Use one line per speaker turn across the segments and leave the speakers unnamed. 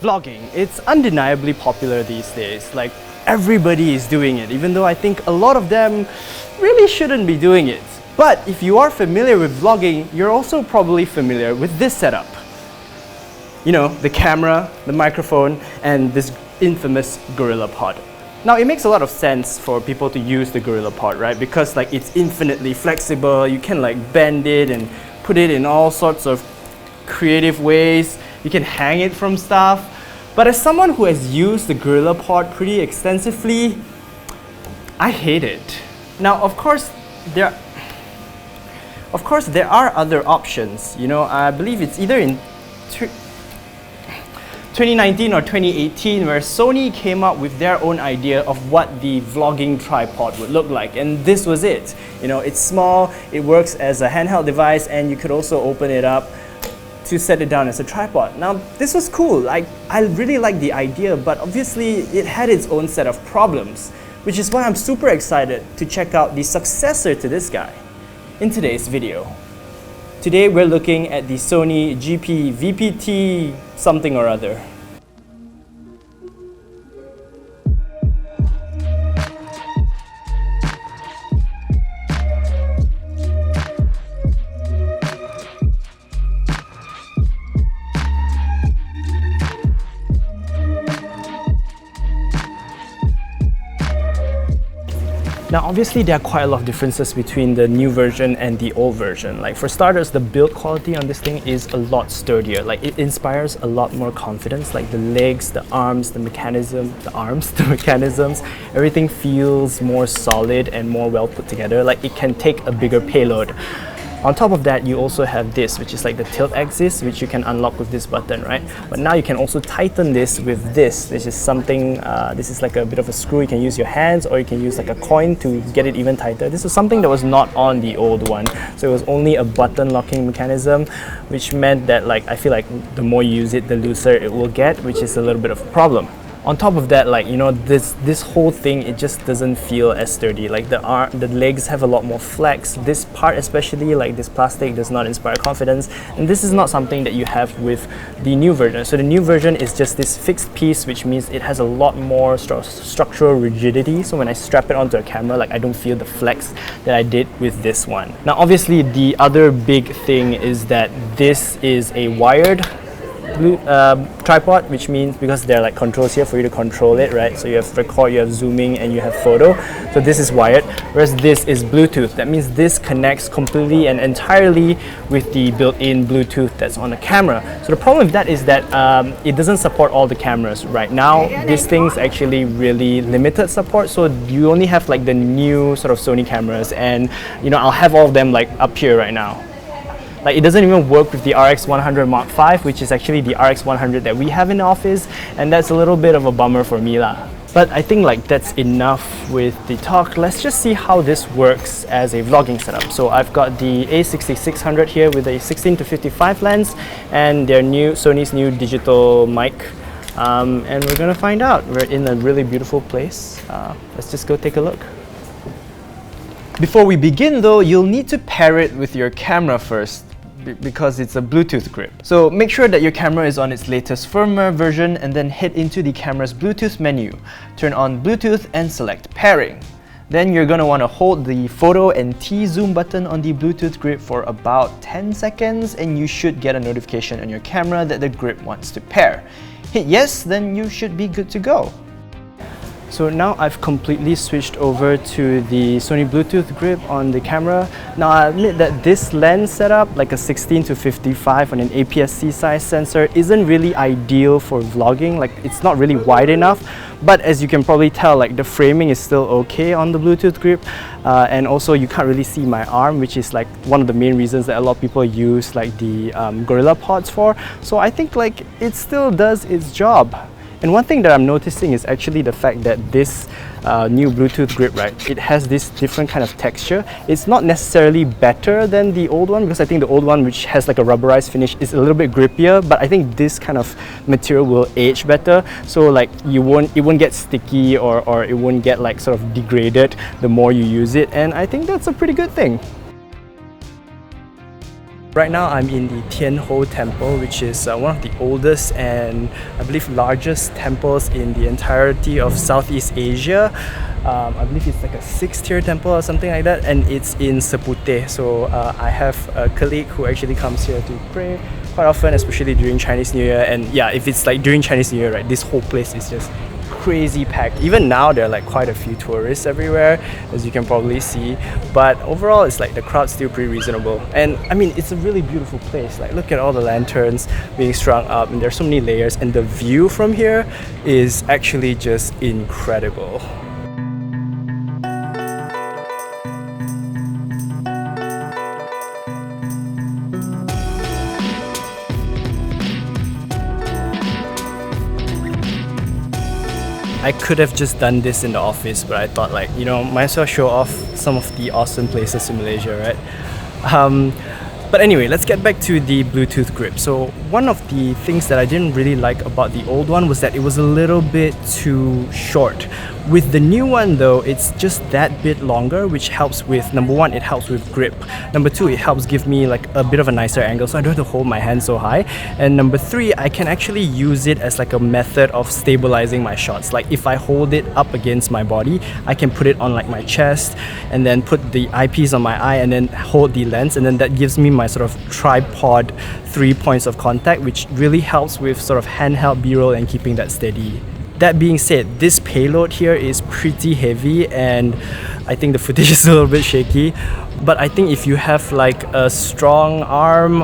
Vlogging, it's undeniably popular these days. Like, everybody is doing it, even though I think a lot of them really shouldn't be doing it. But if you are familiar with vlogging, you're also probably familiar with this setup. You know, the camera, the microphone, and this infamous GorillaPod. Now, it makes a lot of sense for people to use the GorillaPod, right? Because like it's infinitely flexible, you can like bend it and put it in all sorts of creative ways. You can hang it from stuff. But as someone who has used the GorillaPod pretty extensively, I hate it. Now, of course, there are other options. You know, I believe it's either in 2019 or 2018 where Sony came up with their own idea of what the vlogging tripod would look like, and this was it. You know, it's small, it works as a handheld device, and you could also open it up to set it down as a tripod. Now, this was cool. I really liked the idea, but obviously it had its own set of problems, which is why I'm super excited to check out the successor to this guy in today's video. Today we're looking at the Sony GP-VPT something or other. Now, obviously, there are quite a lot of differences between the new version and the old version. Like, for starters, the build quality on this thing is a lot sturdier. Like, it inspires a lot more confidence. Like, the legs, the arms, the mechanisms, everything feels more solid and more well put together. Like, it can take a bigger payload. On top of that, you also have this, which is like the tilt axis, which you can unlock with this button, right? But now you can also tighten this with this. This is something, this is like a bit of a screw. You can use your hands, or you can use like a coin to get it even tighter. This is something that was not on the old one. So it was only a button locking mechanism, which meant that like, I feel like the more you use it, the looser it will get, which is a little bit of a problem. On top of that, like, you know, this whole thing, it just doesn't feel as sturdy. Like the legs have a lot more flex. This part especially, like this plastic, does not inspire confidence. And this is not something that you have with the new version. So the new version is just this fixed piece, which means it has a lot more structural rigidity. So when I strap it onto a camera, like I don't feel the flex that I did with this one. Now, obviously, the other big thing is that this is a wired tripod, which means because there are like controls here for you to control it, right? So you have record, you have zooming, and you have photo. So this is wired, whereas this is Bluetooth. That means this connects completely and entirely with the built-in Bluetooth that's on the camera. So the problem with that is that it doesn't support all the cameras right now. This thing's actually really limited support, so you only have like the new sort of Sony cameras, and you know, I'll have all of them like up here right now. Like, it doesn't even work with the RX100 Mark V, which is actually the RX100 that we have in the office, and that's a little bit of a bummer for me lah. But I think like that's enough with the talk. Let's just see how this works as a vlogging setup. So I've got the A6600 here with a 16-55 lens and their Sony's new digital mic. And we're gonna find out. We're in a really beautiful place. Let's just go take a look. Before we begin though, you'll need to pair it with your camera first, because it's a Bluetooth grip. So make sure that your camera is on its latest firmware version, and then head into the camera's Bluetooth menu. Turn on Bluetooth and select pairing. Then you're going to want to hold the photo and T-zoom button on the Bluetooth grip for about 10 seconds, and you should get a notification on your camera that the grip wants to pair. Hit yes, then you should be good to go. So now I've completely switched over to the Sony Bluetooth grip on the camera. Now I admit that this lens setup, like a 16-55 on an APS-C size sensor, isn't really ideal for vlogging. Like, it's not really wide enough, but as you can probably tell, like the framing is still okay on the Bluetooth grip, and also you can't really see my arm, which is like one of the main reasons that a lot of people use like the GorillaPods for. So I think like it still does its job. And one thing that I'm noticing is actually the fact that this new Bluetooth grip, right, it has this different kind of texture. It's not necessarily better than the old one, because I think the old one, which has like a rubberized finish, is a little bit grippier, but I think this kind of material will age better. So like it won't get sticky, or it won't get like sort of degraded the more you use it, and I think that's a pretty good thing. Right now I'm in the Tianho Temple, which is one of the oldest and I believe largest temples in the entirety of Southeast Asia. I believe it's like a 6-tier temple or something like that, and it's in Seputeh. So I have a colleague who actually comes here to pray quite often, especially during Chinese New Year. And yeah, if it's like during Chinese New Year, right, this whole place is just crazy packed. Even now there are like quite a few tourists everywhere, as you can probably see, but overall it's like the crowd's still pretty reasonable. And I mean, it's a really beautiful place. Like, look at all the lanterns being strung up, and there's so many layers, and the view from here is actually just incredible. I could have just done this in the office, but I thought, like, you know, might as well show off some of the awesome places in Malaysia, right? But anyway, let's get back to the Bluetooth Grip. So one of the things that I didn't really like about the old one was that it was a little bit too short. With the new one though, it's just that bit longer, which helps with, number one, it helps with grip. Number two, it helps give me like a bit of a nicer angle, so I don't have to hold my hand so high. And number three, I can actually use it as like a method of stabilizing my shots. Like if I hold it up against my body, I can put it on like my chest and then put the eyepiece on my eye and then hold the lens, and then that gives me my sort of tripod 3 points of contact, which really helps with sort of handheld B-roll and keeping that steady. That being said, this payload here is pretty heavy and I think the footage is a little bit shaky, but I think if you have like a strong arm,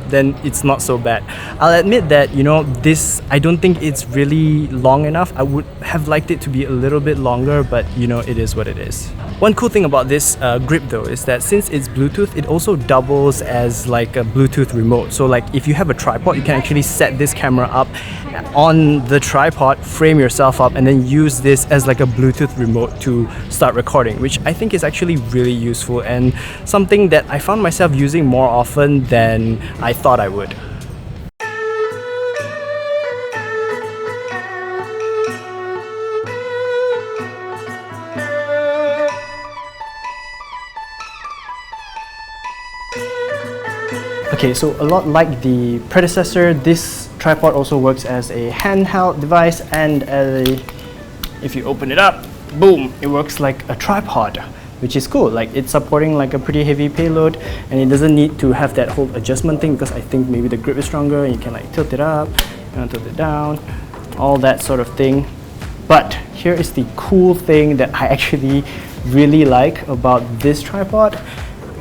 then it's not so bad. I'll admit that, you know, this, I don't think it's really long enough. I would have liked it to be a little bit longer, but you know, it is what it is. One cool thing about this grip though is that since it's Bluetooth, it also doubles as like a Bluetooth remote. So like if you have a tripod, you can actually set this camera up on the tripod, frame yourself up, and then use this as like a Bluetooth remote to start recording, which I think is actually really useful and something that I found myself using more often than I thought I would. Okay, so a lot like the predecessor, this tripod also works as a handheld device, and if you open it up, boom, it works like a tripod, which is cool. Like, it's supporting like a pretty heavy payload, and it doesn't need to have that whole adjustment thing, because I think maybe the grip is stronger and you can like tilt it up, tilt it down, all that sort of thing. But here is the cool thing that I actually really like about this tripod,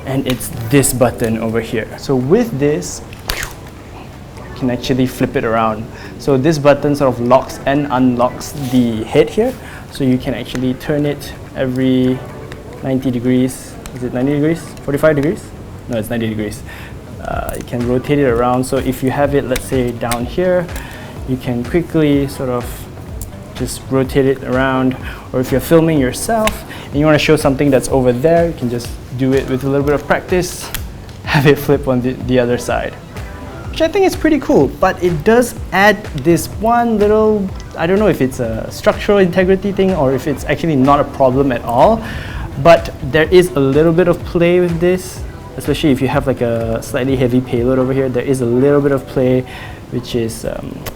and it's this button over here. So with this, you can actually flip it around. So this button sort of locks and unlocks the head here. So you can actually turn it every 90 degrees. Is it 90 degrees? 45 degrees? No, it's 90 degrees. You can rotate it around. So if you have it, let's say down here, you can quickly sort of just rotate it around. Or if you're filming yourself and you want to show something that's over there, you can just do it with a little bit of practice, have it flip on the other side, which I think is pretty cool. But it does add this one little, I don't know if it's a structural integrity thing or if it's actually not a problem at all, but there is a little bit of play with this, especially if you have like a slightly heavy payload over here. There is a little bit of play, which is,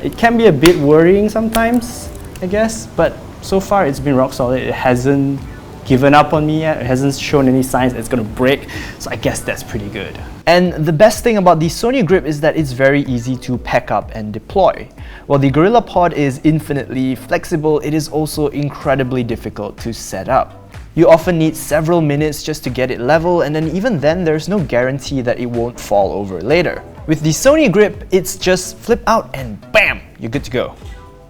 it can be a bit worrying sometimes, I guess, but so far it's been rock solid. It hasn't given up on me yet. It hasn't shown any signs that it's going to break, so I guess that's pretty good. And the best thing about the Sony Grip is that it's very easy to pack up and deploy. While the GorillaPod is infinitely flexible, it is also incredibly difficult to set up. You often need several minutes just to get it level, and then even then there's no guarantee that it won't fall over later. With the Sony Grip, it's just flip out and bam, you're good to go.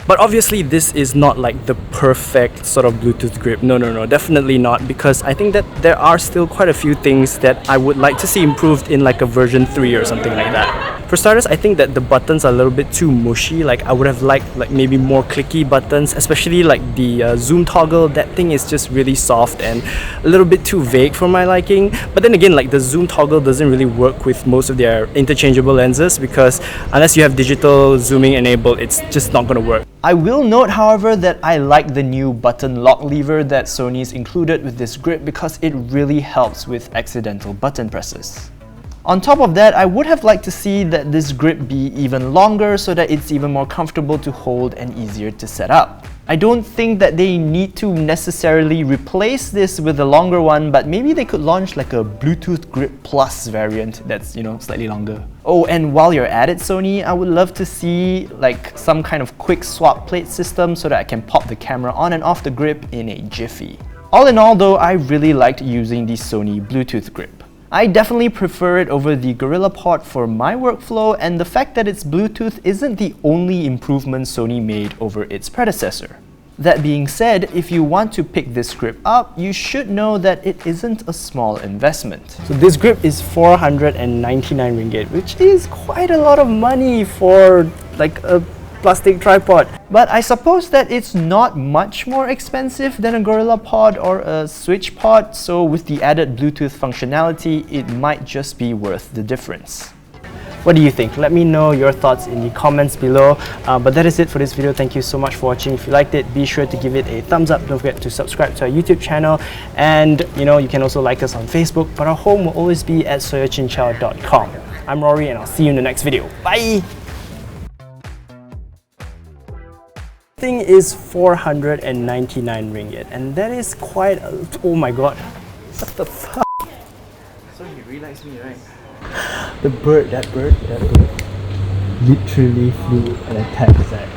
But obviously this is not like the perfect sort of Bluetooth grip. No, definitely not, because I think that there are still quite a few things that I would like to see improved in like a version 3 or something like that. For starters, I think that the buttons are a little bit too mushy. Like, I would have liked like maybe more clicky buttons, especially like the zoom toggle. That thing is just really soft and a little bit too vague for my liking. But then again, like, the zoom toggle doesn't really work with most of their interchangeable lenses, because unless you have digital zooming enabled, it's just not going to work. I will note, however, that I like the new button lock lever that Sony's included with this grip, because it really helps with accidental button presses. On top of that, I would have liked to see that this grip be even longer so that it's even more comfortable to hold and easier to set up. I don't think that they need to necessarily replace this with a longer one, but maybe they could launch like a Bluetooth Grip Plus variant that's, slightly longer. Oh, and while you're at it, Sony, I would love to see like some kind of quick swap plate system so that I can pop the camera on and off the grip in a jiffy. All in all though, I really liked using the Sony Bluetooth Grip. I definitely prefer it over the GorillaPod for my workflow, and the fact that it's Bluetooth isn't the only improvement Sony made over its predecessor. That being said, if you want to pick this grip up, you should know that it isn't a small investment. So this grip is 499 ringgit, which is quite a lot of money for like a plastic tripod. But I suppose that it's not much more expensive than a GorillaPod or a Switch Pod, so with the added Bluetooth functionality, it might just be worth the difference. What do you think? Let me know your thoughts in the comments below. But that is it for this video. Thank you so much for watching. If you liked it, be sure to give it a thumbs up. Don't forget to subscribe to our YouTube channel. And you can also like us on Facebook, but our home will always be at soyachinchow.com. I'm Rory and I'll see you in the next video. Bye! Thing is 499 ringgit, and that is quite a, oh my god, what the fuck. So he really likes me, right? That bird literally flew and attacked Zach.